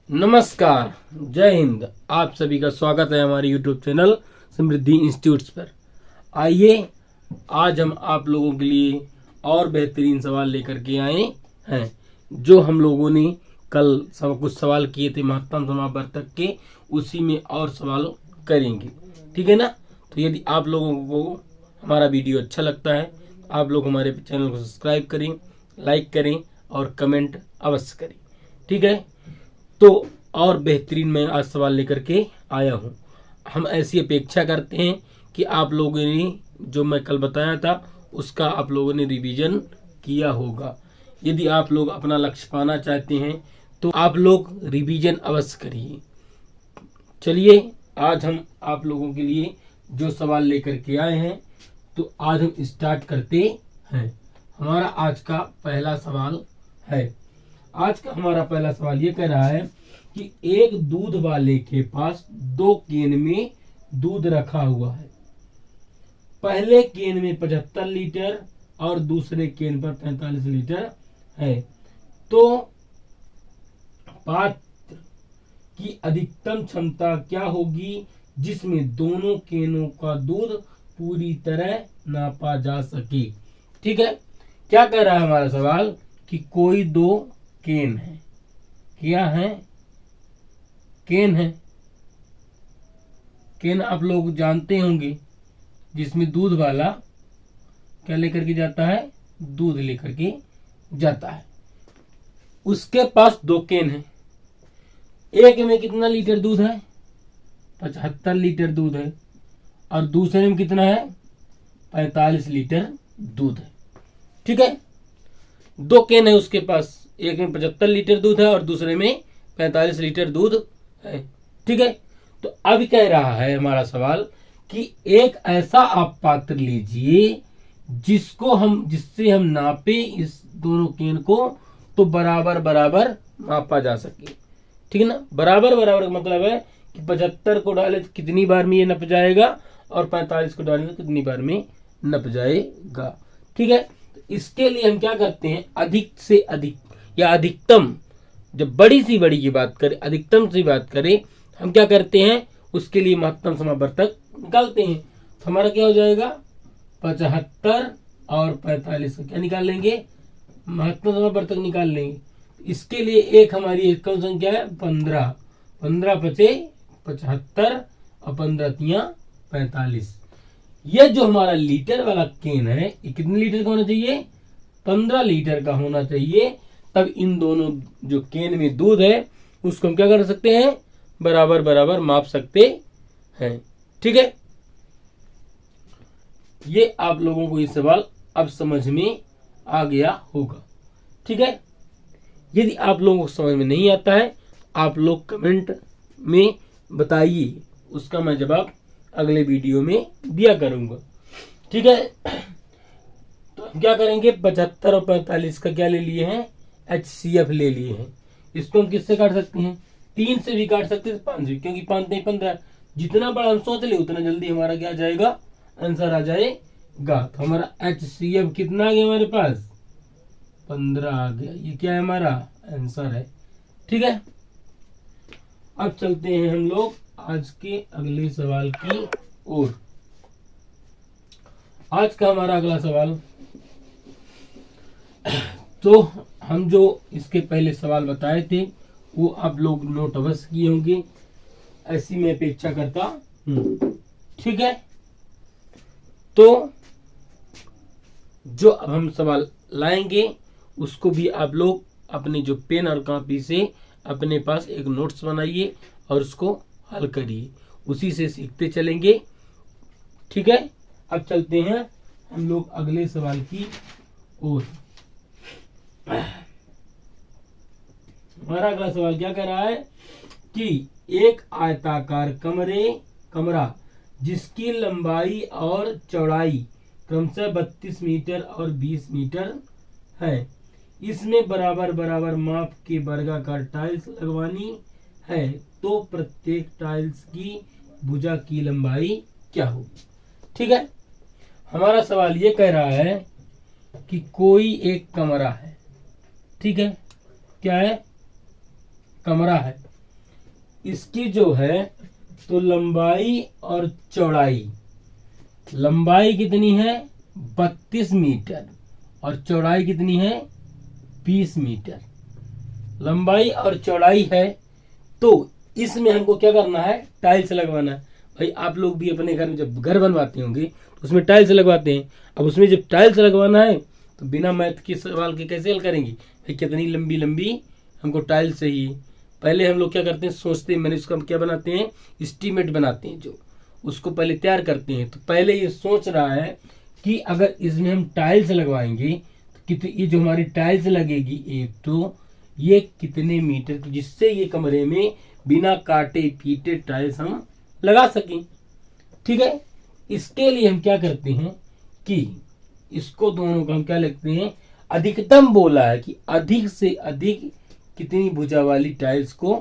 नमस्कार, जय हिंद। आप सभी का स्वागत है हमारे YouTube चैनल समृद्धि इंस्टीट्यूट्स पर। आइए आज हम आप लोगों के लिए और बेहतरीन सवाल लेकर के आए हैं। जो हम लोगों ने कल कुछ सवाल किए थे महत्तम समावर्तक के, उसी में और सवाल करेंगे। ठीक है ना। तो यदि आप लोगों को हमारा वीडियो अच्छा लगता है, आप लोग हमारे चैनल को सब्सक्राइब करें, लाइक करें और कमेंट अवश्य करें। ठीक है। तो और बेहतरीन मैं आज सवाल लेकर के आया हूँ। हम ऐसी अपेक्षा करते हैं कि आप लोगों ने जो मैं कल बताया था उसका आप लोगों ने रिवीजन किया होगा। यदि आप लोग अपना लक्ष्य पाना चाहते हैं तो आप लोग रिवीजन अवश्य करिए। चलिए आज हम आप लोगों के लिए जो सवाल लेकर के आए हैं, तो आज हम स्टार्ट करते हैं। हमारा आज का पहला सवाल है। आज का हमारा पहला सवाल ये कह रहा है कि एक दूध वाले के पास 2 केन में दूध रखा हुआ है। पहले केन में 75 लीटर और दूसरे केन पर 45 लीटर है। तो पात्र की अधिकतम क्षमता क्या होगी जिसमें दोनों केनों का दूध पूरी तरह नापा जा सके। ठीक है। क्या कह रहा है हमारा सवाल कि कोई 2 केन है। क्या है? केन है। केन आप लोग जानते होंगे, जिसमें दूध वाला क्या लेकर के जाता है? दूध लेकर के जाता है। उसके पास 2 केन है। एक में कितना लीटर दूध है? 75 लीटर दूध है। और दूसरे में कितना है? 45 लीटर दूध है। ठीक है। 2 केन है उसके पास। एक में 75 लीटर दूध है और दूसरे में 45 लीटर दूध है। ठीक है। तो अब कह रहा है हमारा सवाल कि एक ऐसा आप पात्र लीजिए जिससे हम नापे इस दोनों केन को, तो बराबर बराबर मापा जा सके। ठीक है ना। बराबर बराबर का मतलब है कि 75 को डाले तो कितनी बार में ये नप जाएगा और 45 को डाले तो कितनी बार में नप जाएगा। ठीक है। इसके लिए हम क्या करते हैं? अधिक से अधिक या अधिकतम, जब बड़ी सी बड़ी की बात करें, अधिकतम से बात करें, हम क्या करते हैं? उसके लिए महत्तम समावर्तक निकालते हैं। तो हमारा क्या हो जाएगा? 75 और 45 का क्या निकाल लेंगे? महत्तम समावर्तक निकाल लेंगे। इसके लिए एक हमारी एकम संख्या है 15। 15 पचे 75 और 15 तिया 45। यह जो हमारा लीटर वाला केन है, ये कितने लीटर का होना चाहिए? 15 लीटर का होना चाहिए। तब इन दोनों जो केन में दूध है उसको हम क्या कर सकते हैं? बराबर बराबर माप सकते हैं। ठीक है। ये आप लोगों को ये सवाल अब समझ में आ गया होगा। ठीक है। यदि आप लोगों को समझ में नहीं आता है, आप लोग कमेंट में बताइए, उसका मैं जवाब अगले वीडियो में दिया करूंगा। ठीक है। तो हम क्या करेंगे? 75 और 45 का क्या ले लिए हैं? HCF ले लिए हैं। इसको हम किससे काट सकते हैं? 3 से भी काट सकते हैं, 5 से, क्योंकि 5 नहीं 15। जितना बड़ा हम सोच ले उतना जल्दी हमारा क्या जाएगा? आंसर आ जाएगा। तो हमारा HCF कितना आ गया हमारे पास? 15 आ गया। ये क्या है? हमारा आंसर है। ठीक है। अब चलते हैं हम लोग आज के अगले सवाल की ओर। आज का हमारा अगला सवाल, तो हम जो इसके पहले सवाल बताए थे वो आप लोग नोट अवश्य किए होंगे, ऐसी मैं अपेक्षा करता हूं। ठीक है। तो जो अब हम सवाल लाएंगे उसको भी आप लोग अपने जो पेन और कॉपी से अपने पास एक नोट्स बनाइए और उसको हल करिए, उसी से सीखते चलेंगे। ठीक है। अब चलते हैं हम लोग अगले सवाल की ओर। हमारा अगला सवाल क्या कह रहा है कि एक आयताकार कमरा जिसकी लंबाई और चौड़ाई क्रमशः 32 मीटर और 20 मीटर है, इसमें बराबर बराबर माप के वर्गाकार टाइल्स लगवानी है, तो प्रत्येक टाइल्स की भुजा की लंबाई क्या होगी। ठीक है। हमारा सवाल ये कह रहा है कि कोई एक कमरा है। ठीक है। क्या है, कमरा है। इसकी जो है तो लंबाई और चौड़ाई, लंबाई कितनी है 32 मीटर और चौड़ाई कितनी है 20 मीटर। लंबाई और चौड़ाई है तो इसमें हमको क्या करना है, टाइल्स लगवाना है। भाई आप लोग भी अपने घर में जब घर बनवाते होंगे तो उसमें टाइल्स लगवाते हैं। अब उसमें जब टाइल्स लगवाना है तो बिना मैथ के सवाल के कैसे हल करेंगे, भाई कितनी लंबी लंबी हमको टाइल्स चाहिए। पहले हम लोग क्या करते हैं, सोचते हैं, मैंने उसका क्या बनाते हैं, एस्टीमेट बनाते हैं, जो उसको पहले तैयार करते हैं। तो पहले ये सोच रहा है कि अगर इसमें हम टाइल्स लगवाएंगे तो ये जो हमारी टाइल्स लगेगी एक तो ये कितने मीटर की, जिससे ये कमरे में बिना काटे पीटे टाइल्स हम लगा सकें। ठीक है, इसके लिए हम क्या करते हैं कि इसको दोनों का हम क्या लिखते हैं, अधिकतम बोला है कि अधिक से अधिक कितनी भुजा वाली टाइल्स को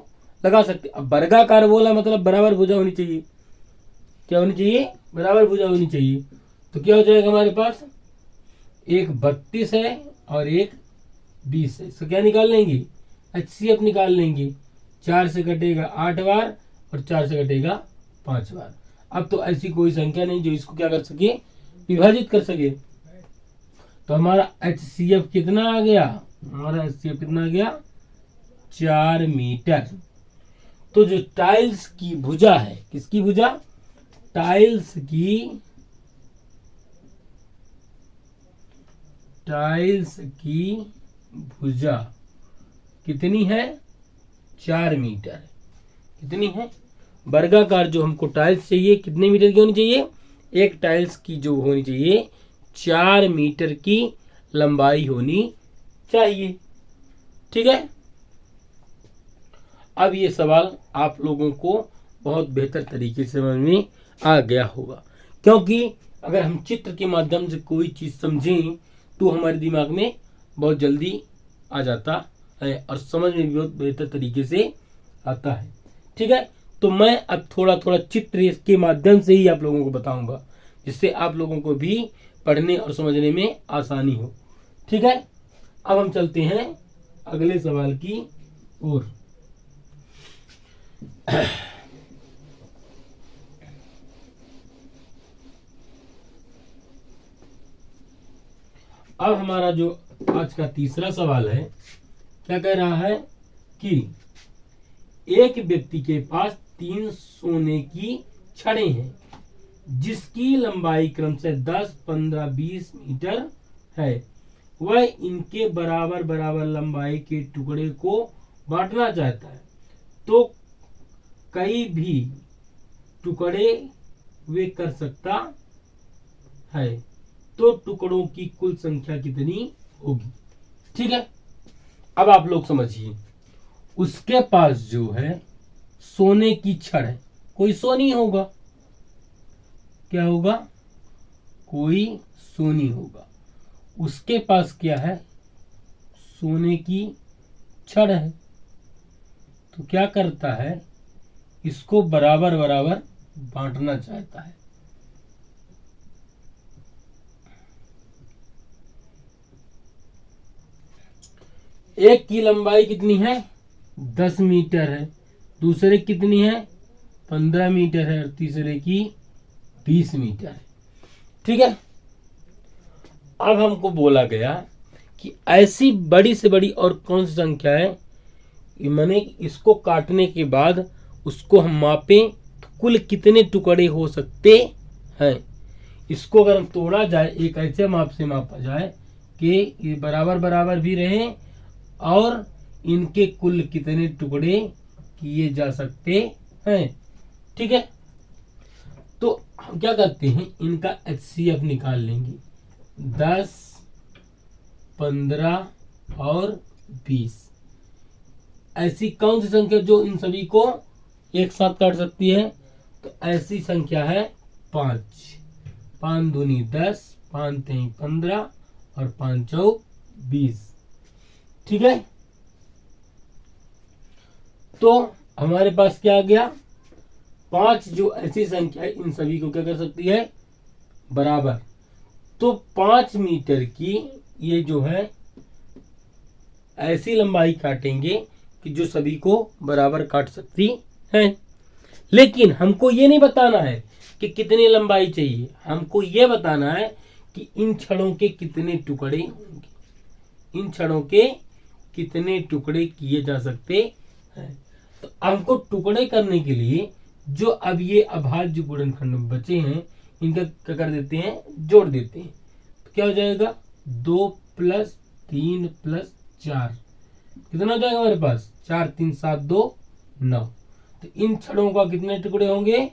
लगा सकते। अब वर्गाकार बोला मतलब बराबर भुजा होनी चाहिए। क्या होनी चाहिए, बराबर भुजा होनी चाहिए। तो क्या हो जाएगा हमारे पास, एक 32 है और एक 20 है। तो क्या निकाल लेंगे, HCF निकाल लेंगे। 4 से कटेगा 8 बार और 4 से कटेगा 5 बार। अब तो ऐसी कोई संख्या नहीं जो इसको क्या कर सके, विभाजित कर सके। तो हमारा HCF कितना आ गया, हमारा HCF कितना आ गया 4 मीटर। तो जो टाइल्स की भुजा है, किसकी भुजा, टाइल्स की भुजा कितनी है 4 मीटर। कितनी है, वर्गाकार जो हमको टाइल्स चाहिए कितने मीटर की होनी चाहिए, एक टाइल्स की जो होनी चाहिए 4 मीटर की लंबाई होनी चाहिए। ठीक है, अब ये सवाल आप लोगों को बहुत बेहतर तरीके से समझ में आ गया होगा, क्योंकि अगर हम चित्र के माध्यम से कोई चीज समझें तो हमारे दिमाग में बहुत जल्दी आ जाता है और समझ में भी बहुत बेहतर तरीके से आता है। ठीक है, तो मैं अब थोड़ा थोड़ा चित्र के माध्यम से ही आप लोगों को बताऊंगा, जिससे आप लोगों को भी पढ़ने और समझने में आसानी हो। ठीक है, अब हम चलते हैं अगले सवाल की ओर। अब हमारा जो आज का तीसरा सवाल है, क्या कह रहा है कि एक व्यक्ति के पास 3 सोने की छड़ें हैं जिसकी लंबाई क्रमशः 10, 15, 20 मीटर है। वह इनके बराबर बराबर लंबाई के टुकड़े को बांटना चाहता है, तो कई भी टुकड़े वे कर सकता है, तो टुकड़ों की कुल संख्या कितनी होगी। ठीक है, अब आप लोग समझिए, उसके पास जो है सोने की छड़ है, कोई सोनी होगा, क्या होगा, कोई सोनी होगा। उसके पास क्या है, सोने की छड़ है। तो क्या करता है, इसको बराबर बराबर बांटना चाहता है। एक की लंबाई कितनी है 10 मीटर है, दूसरे की कितनी है 15 मीटर है और तीसरे की 20 मीटर है। ठीक है, अब हमको बोला गया कि ऐसी बड़ी से बड़ी और कौन सी संख्या है, मैंने इसको काटने के बाद उसको हम मापें तो कुल कितने टुकड़े हो सकते हैं। इसको अगर हम तोड़ा जाए, एक ऐसे माप से मापा जाए कि ये बराबर बराबर भी रहे और इनके कुल कितने टुकड़े किए जा सकते हैं। ठीक है, तो हम क्या करते हैं, इनका HCF निकाल लेंगे। 10, 15 और 20 ऐसी कौन सी संख्या जो इन सभी को एक साथ काट सकती है, तो ऐसी संख्या है 5। 5 दूनी 10, 5 3 15 और 5 चौक 20। ठीक है, तो हमारे पास क्या आ गया, 5 जो ऐसी संख्या है इन सभी को क्या कर सकती है, बराबर। तो 5 मीटर की ये जो है ऐसी लंबाई काटेंगे कि जो सभी को बराबर काट सकती है। लेकिन हमको ये नहीं बताना है कि कितनी लंबाई चाहिए, हमको ये बताना है कि इन छड़ों के कितने टुकड़े होंगे, इन छड़ों के कितने टुकड़े किए जा सकते हैं। तो हमको टुकड़े करने के लिए जो अब ये अभाज्य गुणनखंड बचे हैं इनका क्या कर देते हैं, जोड़ देते हैं। तो क्या हो जाएगा 2 + 3 + 4 कितना हो जाएगा हमारे पास 4 3 7 2 9। तो इन छड़ों का कितने टुकड़े होंगे,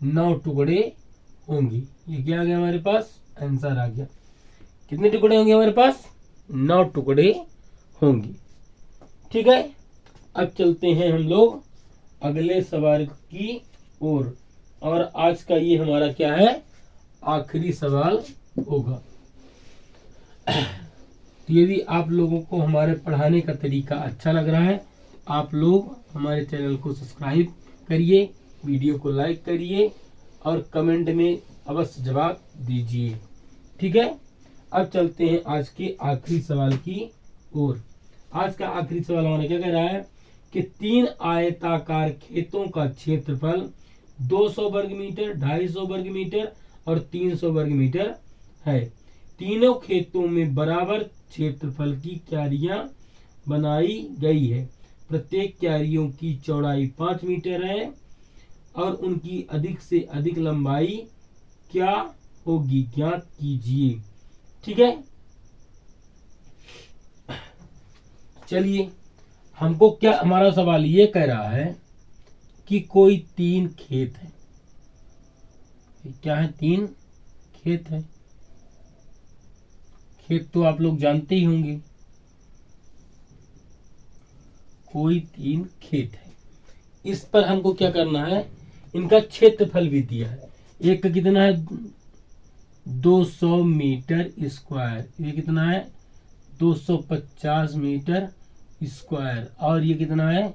9 टुकड़े होंगे। ये क्या आ गया हमारे पास, आंसर आ गया। कितने टुकड़े होंगे हमारे पास, 9 टुकड़े होंगे। ठीक है, अब चलते हैं हम लोग अगले सवाल की ओर। और आज का ये हमारा क्या है, आखिरी सवाल होगा। तो यदि आप लोगों को हमारे पढ़ाने का तरीका अच्छा लग रहा है, आप लोग हमारे चैनल को सब्सक्राइब करिए, वीडियो को लाइक करिए और कमेंट में अवश्य जवाब दीजिए। ठीक है, अब चलते हैं आज के आखिरी सवाल की ओर। आज का आखिरी सवाल हमारा क्या कह रहा है कि 3 आयताकार खेतों का क्षेत्रफल 200 वर्ग मीटर, 250 वर्ग मीटर और 300 वर्ग मीटर है। तीनों खेतों में बराबर क्षेत्रफल की क्यारियां बनाई गई है। प्रत्येक क्यारियों की चौड़ाई 5 मीटर है और उनकी अधिक से अधिक लंबाई क्या होगी, ज्ञात कीजिए। ठीक है, चलिए हमको क्या, हमारा सवाल ये कह रहा है कि कोई 3 खेत है। क्या है, 3 खेत है। खेत तो आप लोग जानते ही होंगे। कोई 3 खेत है, इस पर हमको क्या करना है, इनका क्षेत्रफल भी दिया है। एक का कितना है 200 मीटर स्क्वायर, ये कितना है 250 मीटर स्क्वायर और ये कितना है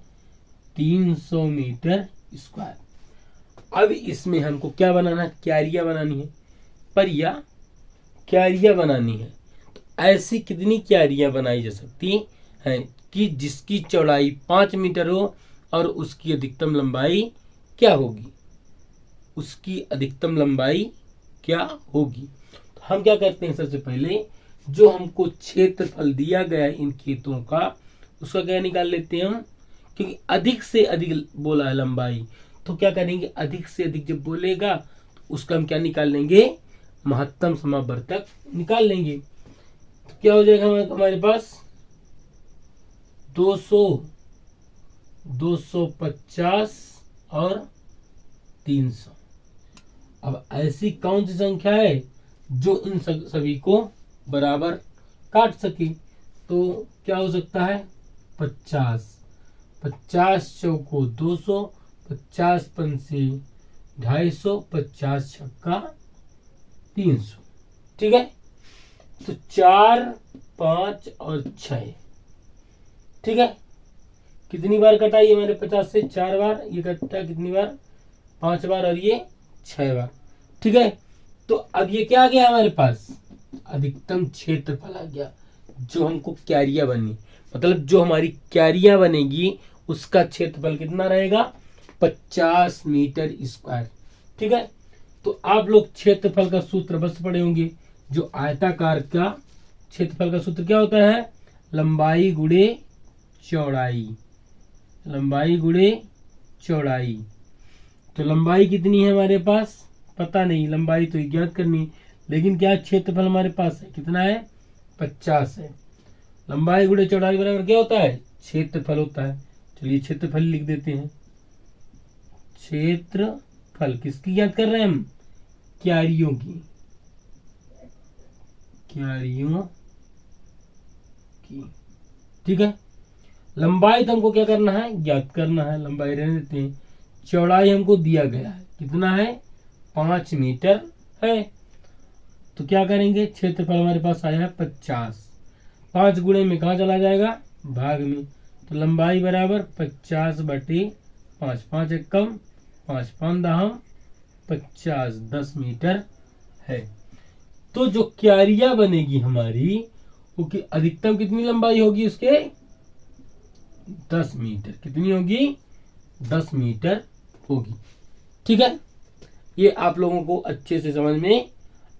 300 मीटर स्क्वायर। अब इसमें हमको क्या बनाना है, क्यारियां बनानी है, परिया क्यारियां बनानी है। तो ऐसी कितनी क्यारियां बनाई जा सकती हैं कि जिसकी चौड़ाई 5 मीटर हो और उसकी अधिकतम लंबाई क्या होगी, उसकी अधिकतम लंबाई क्या होगी। तो हम क्या करते हैं, सबसे पहले जो हमको क्षेत्रफल दिया गया इन खेतों का उसका क्या निकाल लेते हैं हम, क्योंकि अधिक से अधिक बोला है लंबाई, तो क्या करेंगे, अधिक से अधिक जब बोलेगा तो उसका हम क्या निकाल लेंगे, महत्तम समावर्तक निकाल लेंगे। तो क्या हो जाएगा हमारे पास 200, 250 और 300। अब ऐसी कौन सी संख्या है जो इन सभी को बराबर काट सके, तो क्या हो सकता है 50, 50 चौको 200, 50 पंचे 250, 50 छक्का 300। ठीक है, तो 4, 5 और 6। ठीक है, कितनी बार कटा ये हमारे 50 से 4 बार, ये कटा कितनी बार 5 बार और ये 6 बार। ठीक है, तो अब ये क्या आ गया हमारे पास, अधिकतम क्षेत्रफल आ गया जो हमको क्यारियां बननी, मतलब जो हमारी क्यारियां बनेगी उसका क्षेत्रफल कितना रहेगा 50 मीटर स्क्वायर। ठीक है, तो आप लोग क्षेत्रफल का सूत्र बस पढ़े होंगे। जो आयताकार का क्षेत्रफल का सूत्र क्या होता है, लंबाई गुणे चौड़ाई, लंबाई गुणे चौड़ाई। तो लंबाई कितनी है हमारे पास पता नहीं, लंबाई तो ज्ञात करनी, लेकिन क्या क्षेत्रफल हमारे पास है कितना है 50 है। लंबाई गुणे चौड़ाई बराबर क्या होता है, क्षेत्रफल होता है। चलिए क्षेत्रफल लिख देते हैं। क्षेत्रफल किसकी ज्ञात कर रहे हैं हम, क्यारियों की, क्यारियों की। ठीक है, लंबाई तो हमको क्या करना है, ज्ञात करना है, लंबाई रहने देते हैं। चौड़ाई हमको दिया गया है कितना है 5 मीटर है, तो क्या करेंगे, क्षेत्रफल हमारे पास आया है 50, 5 गुणे में कहाँ चला जाएगा, भाग में, तो लंबाई बराबर 50/5, 5 एक कम 5 5 दहम 50, 10 मीटर है। तो जो क्यारियां बनेगी हमारी वो की अधिकतम कितनी लंबाई होगी उसके 10 मीटर। कितनी होगी? 10 मीटर होगी। ठीक है, ये आप लोगों को अच्छे से समझ में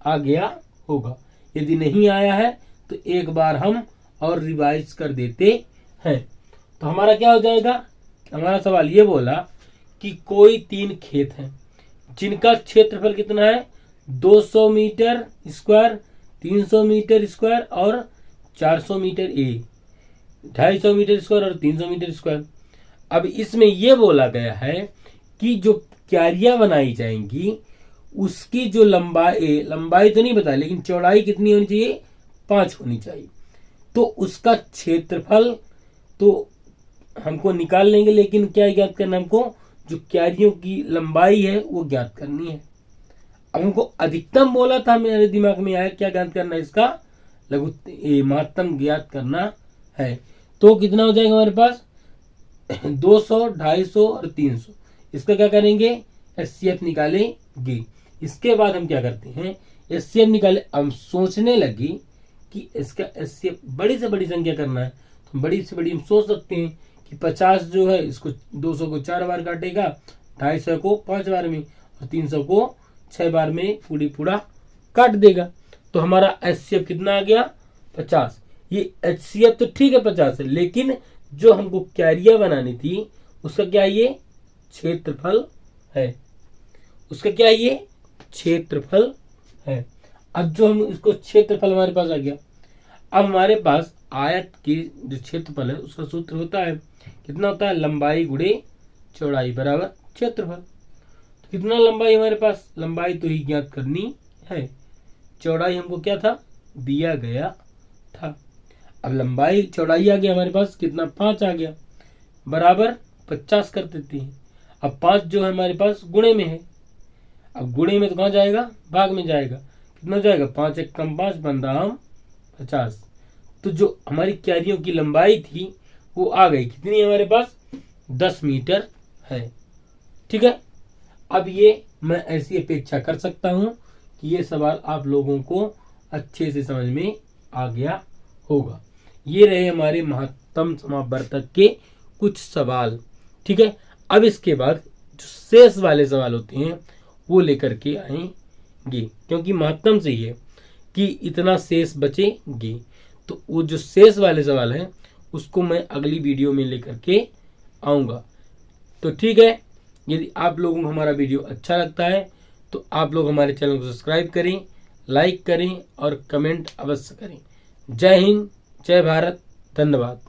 आ गया होगा। यदि नहीं आया है तो एक बार हम और रिवाइज कर देते हैं। तो हमारा क्या हो जाएगा? हमारा सवाल ये बोला कि कोई 3 खेत हैं जिनका क्षेत्रफल कितना है? 200 मीटर स्क्वायर, 300 मीटर स्क्वायर और 400 मीटर 250 मीटर स्क्वायर और 300 मीटर स्क्वायर। अब इसमें यह बोला गया है कि जो क्यारियां बनाई जाएंगी उसकी जो लंबाई तो नहीं बताया, लेकिन चौड़ाई कितनी होनी चाहिए? 5 होनी चाहिए। तो उसका क्षेत्रफल तो हमको निकाल लेंगे, लेकिन क्या ज्ञात करना हमको? जो क्यारियों की लंबाई है वो ज्ञात करनी है। अब हमको अधिकतम बोला था, मेरे दिमाग में आया क्या ज्ञात करना है? इसका महत्तम ज्ञात करना है। तो कितना हो जाएगा हमारे पास? 200, 250 और 300। इसका क्या करेंगे? एचसीएफ निकालेंगे। इसके बाद हम क्या करते हैं? एचसीएफ निकाले। हम सोचने लगी कि इसका एचसीएफ बड़ी से बड़ी संख्या करना है, तो बड़ी से बड़ी हम सोच सकते हैं कि 50 जो है इसको 200 को 4 बार काटेगा, 250 को 5 बार में और 300 को 6 बार में पूरा काट देगा। तो हमारा एचसीएफ कितना आ गया? 50। ये एचसीएफ तो ठीक है 50 है, लेकिन जो हमको क्यारियां बनानी थी उसका क्या? ये क्षेत्रफल है। उसका क्या? ये क्षेत्रफल है। अब जो हम इसको क्षेत्रफल हमारे पास आ गया। अब हमारे पास आयत की जो क्षेत्रफल है उसका सूत्र होता है, कितना होता है? लंबाई गुणे चौड़ाई बराबर क्षेत्रफल। तो कितना लंबाई हमारे पास? लंबाई तो ही ज्ञात करनी है, चौड़ाई हमको क्या था? दिया गया था। अब लंबाई चौड़ाई आ गया हमारे पास, कितना? 5 आ गया, बराबर 50 कर देते हैं। अब 5 जो है हमारे पास गुणे में है। अब गुणे में तो कहाँ जाएगा? भाग में जाएगा। कितना जाएगा? 5 एक कम 5 15 50। तो जो हमारी क्यारियों की लंबाई थी वो आ गई। कितनी है हमारे पास? 10 मीटर है। ठीक है, अब ये मैं ऐसी अपेक्षा कर सकता हूं कि ये सवाल आप लोगों को अच्छे से समझ में आ गया होगा। ये रहे हमारे महत्तम समावर्तक के कुछ सवाल। ठीक है, अब इसके बाद जो शेष वाले सवाल होते हैं वो लेकर के आएंगे, क्योंकि महत्तम से ही है कि इतना शेष बचेंगे। तो वो जो शेष वाले सवाल हैं उसको मैं अगली वीडियो में लेकर के आऊँगा। तो ठीक है, यदि आप लोगों को हमारा वीडियो अच्छा लगता है तो आप लोग हमारे चैनल को सब्सक्राइब करें, लाइक करें और कमेंट अवश्य करें। जय हिंद, जय भारत, धन्यवाद।